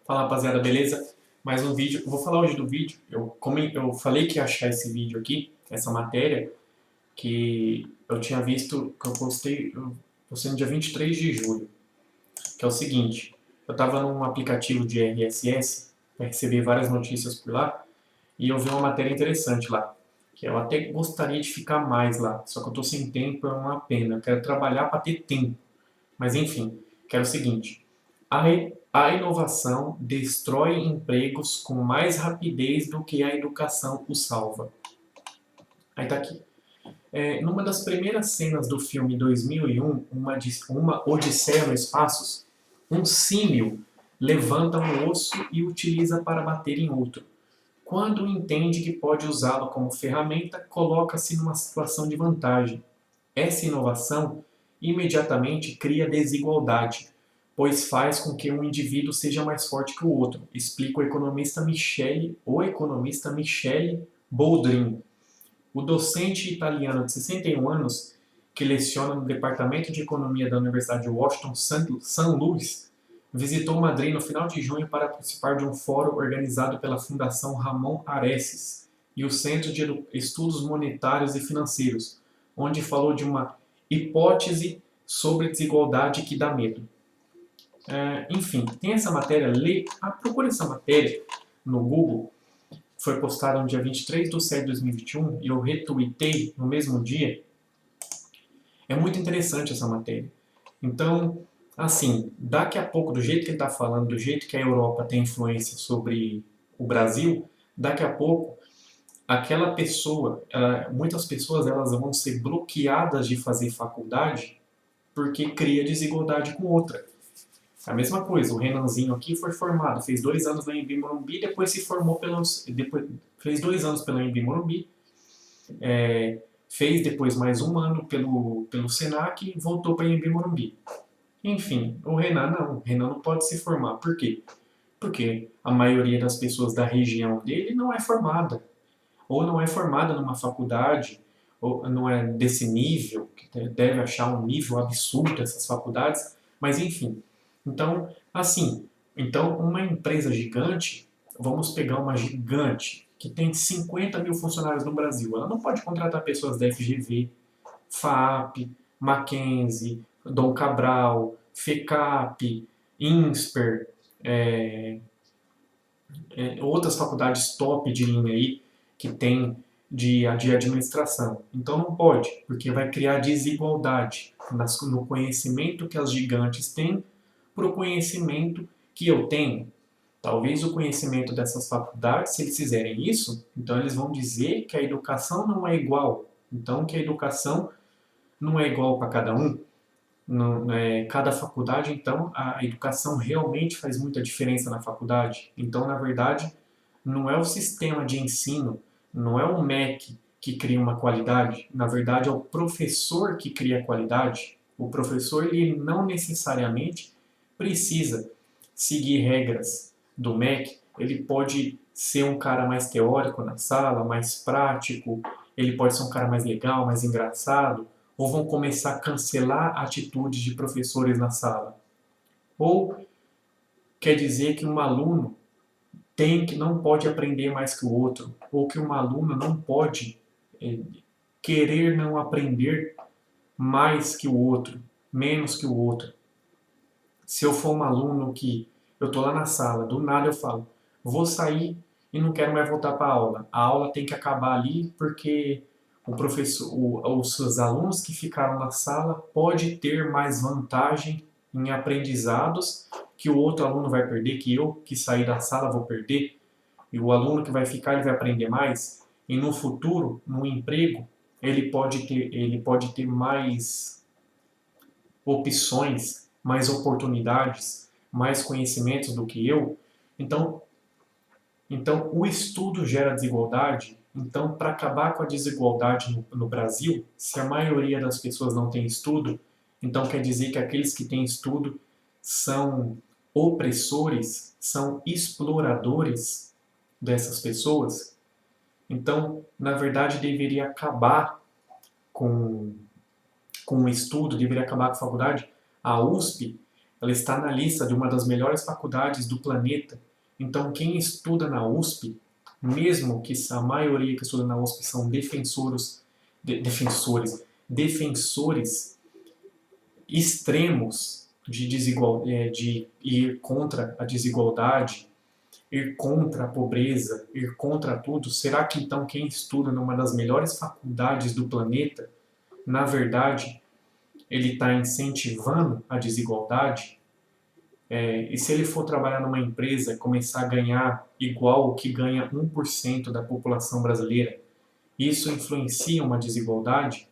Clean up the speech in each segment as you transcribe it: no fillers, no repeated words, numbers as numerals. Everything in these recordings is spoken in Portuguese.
Fala rapaziada, beleza? Mais um vídeo. Eu vou falar hoje do vídeo. Eu falei que ia achar esse vídeo aqui, essa matéria, que eu tinha visto, que eu postei no dia 23 de julho, que é o seguinte: eu estava num aplicativo de RSS para receber várias notícias por lá, e eu vi uma matéria interessante lá, que eu até gostaria de ficar mais lá, só que eu estou sem tempo, é uma pena. Eu quero trabalhar para ter tempo. Mas enfim, que era o seguinte: a inovação destrói empregos com mais rapidez do que a educação o salva. Aí tá aqui. Numa das primeiras cenas do filme 2001, uma Odisseia no Espaço, um símil levanta um osso e utiliza para bater em outro. Quando entende que pode usá-lo como ferramenta, coloca-se numa situação de vantagem. Essa inovação imediatamente cria desigualdade, pois faz com que um indivíduo seja mais forte que o outro, explica o economista Michele Boldrin. O docente italiano de 61 anos, que leciona no Departamento de Economia da Universidade de Washington San Luis, visitou Madrid no final de junho para participar de um fórum organizado pela Fundação Ramon Areces e o Centro de Estudos Monetários e Financeiros, onde falou de uma hipótese sobre desigualdade que dá medo. Enfim, tem essa matéria, procure essa matéria no Google, foi postada no dia 23 de setembro de 2021 e eu retuitei no mesmo dia. É muito interessante essa matéria. Então, assim, daqui a pouco, do jeito que ele está falando, do jeito que a Europa tem influência sobre o Brasil, daqui a pouco, aquela pessoa, muitas pessoas elas vão ser bloqueadas de fazer faculdade porque cria desigualdade com outra. A mesma coisa, o Renanzinho aqui foi formado, fez 2 anos na Embi Morumbi, depois se formou fez 2 anos pela Embi Morumbi, fez depois mais um ano pelo Senac e voltou para a Embi Morumbi. Enfim, o Renan não pode se formar. Por quê? Porque a maioria das pessoas da região dele não é formada, ou não é formada numa faculdade, ou não é desse nível, que deve achar um nível absurdo essas faculdades, mas enfim. Então, assim, então uma empresa gigante, vamos pegar uma gigante que tem 50 mil funcionários no Brasil, ela não pode contratar pessoas da FGV, FAP, Mackenzie, Dom Cabral, FECAP, INSPER, é, outras faculdades top de linha aí que tem de administração. Então não pode, porque vai criar desigualdade no conhecimento que as gigantes têm para o conhecimento que eu tenho. Talvez o conhecimento dessas faculdades, se eles fizerem isso, então eles vão dizer que a educação não é igual. Então que a educação não é igual para cada um. Cada faculdade, então, a educação realmente faz muita diferença na faculdade. Então, na verdade, não é o sistema de ensino, não é o MEC que cria uma qualidade, na verdade é o professor que cria a qualidade. O professor ele não necessariamente precisa seguir regras do MEC, ele pode ser um cara mais teórico na sala, mais prático, ele pode ser um cara mais legal, mais engraçado, ou vão começar a cancelar atitudes de professores na sala. Ou quer dizer que um aluno não pode aprender mais que o outro, ou que um aluno não pode é, querer não aprender mais que o outro, menos que o outro. Se eu for um aluno que eu estou lá na sala, do nada eu falo, vou sair e não quero mais voltar para a aula. A aula tem que acabar ali porque o professor, os seus alunos que ficaram na sala pode ter mais vantagem em aprendizados que o outro aluno vai perder, que eu que saí da sala vou perder, e o aluno que vai ficar ele vai aprender mais, e no futuro, no emprego, ele pode ter mais opções, mais oportunidades, mais conhecimentos do que eu. Então, o estudo gera desigualdade. Então, para acabar com a desigualdade no Brasil, se a maioria das pessoas não tem estudo, então quer dizer que aqueles que têm estudo são opressores, são exploradores dessas pessoas. Então, na verdade, deveria acabar com o estudo, deveria acabar com a faculdade. A USP ela está na lista de uma das melhores faculdades do planeta. Então, quem estuda na USP, mesmo que a maioria que estuda na USP são defensores extremos de ir contra a desigualdade, ir contra a pobreza, ir contra tudo, será que então quem estuda numa das melhores faculdades do planeta, na verdade, ele está incentivando a desigualdade? E se ele for trabalhar numa empresa, começar a ganhar igual o que ganha 1% da população brasileira, isso influencia uma desigualdade?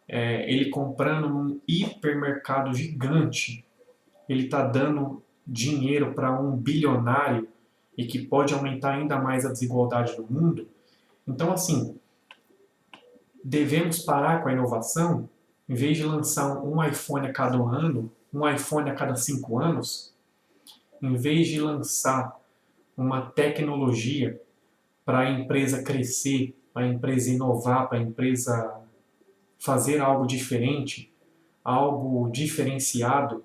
Ele comprando num hipermercado gigante, ele está dando dinheiro para um bilionário e que pode aumentar ainda mais a desigualdade no mundo? Então, assim, devemos parar com a inovação, em vez de lançar um iPhone a cada ano, um iPhone a cada 5 anos, em vez de lançar uma tecnologia para a empresa crescer, para a empresa inovar, para a empresa fazer algo diferente, algo diferenciado,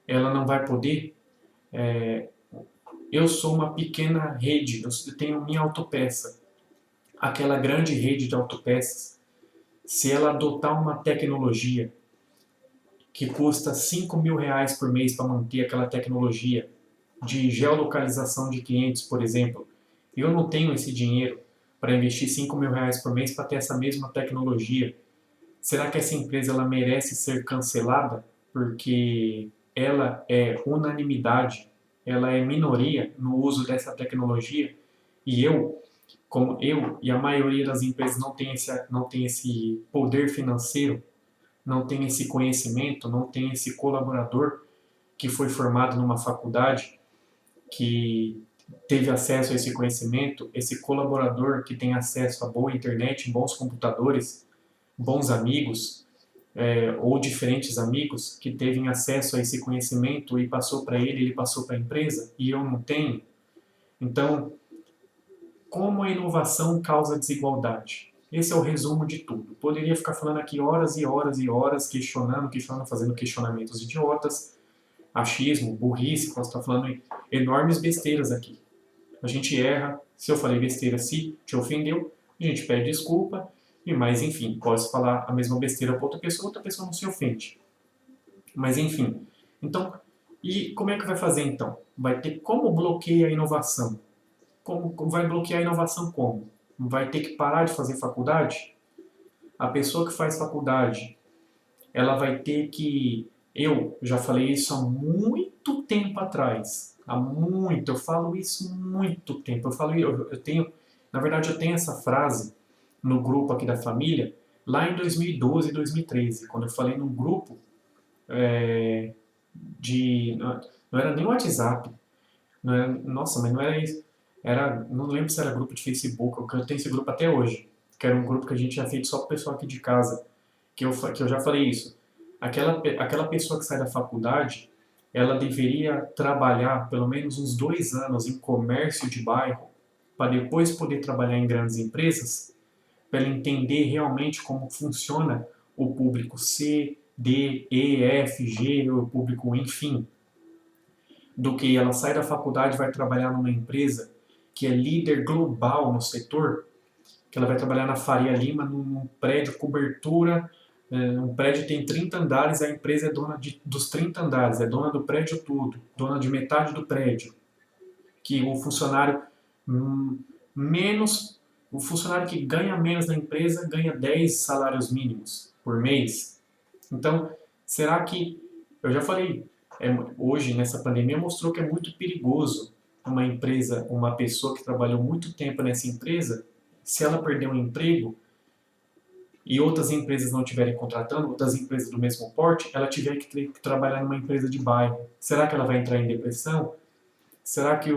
ela não vai poder. Eu sou uma pequena rede, eu tenho minha autopeça. Aquela grande rede de autopeças, se ela adotar uma tecnologia que custa R$ 5.000 por mês para manter aquela tecnologia de geolocalização de clientes, por exemplo, eu não tenho esse dinheiro para investir R$ 5.000 por mês para ter essa mesma tecnologia. Será que essa empresa ela merece ser cancelada porque ela é unanimidade, ela é minoria no uso dessa tecnologia e como eu e a maioria das empresas não tem esse poder financeiro, não tem esse conhecimento, não tem esse colaborador que foi formado numa faculdade, que teve acesso a esse conhecimento, esse colaborador que tem acesso a boa internet, bons computadores, bons amigos, ou diferentes amigos que teve acesso a esse conhecimento e passou para ele passou para a empresa, e eu não tenho. Então, como a inovação causa desigualdade? Esse é o resumo de tudo. Poderia ficar falando aqui horas e horas e horas, questionando, fazendo questionamentos idiotas, achismo, burrice, posso estar falando enormes besteiras aqui. A gente erra, se eu falei besteira, se te ofendeu, a gente pede desculpa, mas enfim, posso falar a mesma besteira para outra pessoa não se ofende. Mas enfim, então, e como é que vai fazer então? Vai ter como bloqueia a inovação? Como vai bloquear a inovação como? Vai ter que parar de fazer faculdade? A pessoa que faz faculdade, ela vai ter que... Eu já falei isso há muito tempo atrás. Eu falo isso há muito tempo. Eu tenho, na verdade, eu tenho essa frase no grupo aqui da família, lá em 2012 e 2013, quando eu falei num grupo não era nem WhatsApp, não era, nossa, mas não era isso. Não lembro se era grupo de Facebook, eu tenho esse grupo até hoje, que era um grupo que a gente tinha feito só para o pessoal aqui de casa, que eu já falei isso. Aquela pessoa que sai da faculdade, ela deveria trabalhar pelo menos uns 2 anos em comércio de bairro, para depois poder trabalhar em grandes empresas, para ela entender realmente como funciona o público C, D, E, F, G, o público, enfim, do que ela sai da faculdade e vai trabalhar numa empresa que é líder global no setor, que ela vai trabalhar na Faria Lima, num prédio cobertura, um prédio tem 30 andares, a empresa é dona dos 30 andares, é dona do prédio todo, dona de metade do prédio, que o funcionário menos, o funcionário que ganha menos na empresa ganha 10 salários mínimos por mês. Então, será que, eu já falei, hoje nessa pandemia mostrou que é muito perigoso uma empresa, uma pessoa que trabalhou muito tempo nessa empresa, se ela perder um emprego e outras empresas não estiverem contratando, outras empresas do mesmo porte, ela tiver que ter que trabalhar numa empresa de bairro. Será que ela vai entrar em depressão? Será que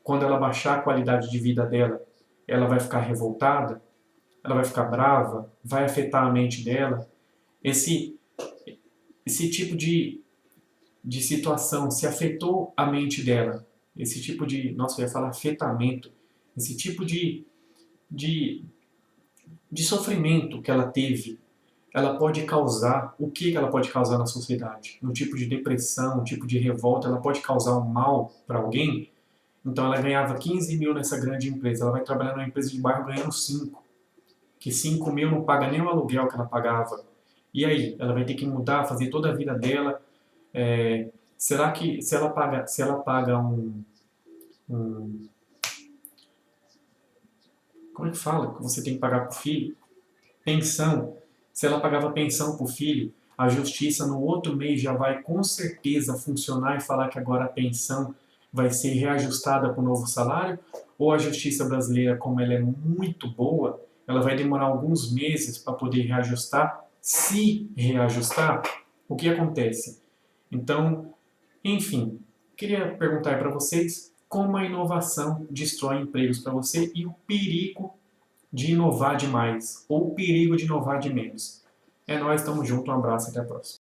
quando ela baixar a qualidade de vida dela, ela vai ficar revoltada? Ela vai ficar brava? Vai afetar a mente dela? Esse tipo de situação, se afetou a mente dela, esse tipo de, nossa, eu ia falar afetamento, esse tipo de sofrimento que ela teve ela pode causar, o que ela pode causar na sociedade? Um tipo de depressão, um tipo de revolta, ela pode causar um mal para alguém? Então ela ganhava 15 mil nessa grande empresa, ela vai trabalhar numa empresa de bairro ganhando 5, que 5 mil não paga nem o aluguel que ela pagava. E aí, ela vai ter que mudar, fazer toda a vida dela. Será que se ela paga um, como é que fala? Que você tem que pagar para o filho? Pensão. Se ela pagava pensão para o filho, a justiça no outro mês já vai com certeza funcionar e falar que agora a pensão vai ser reajustada para o novo salário? Ou a justiça brasileira, como ela é muito boa, ela vai demorar alguns meses para poder reajustar? Se reajustar, o que acontece? Então, enfim, queria perguntar para vocês como a inovação destrói empregos para você e o perigo de inovar demais ou o perigo de inovar de menos. É nóis, tamo junto, um abraço, até a próxima.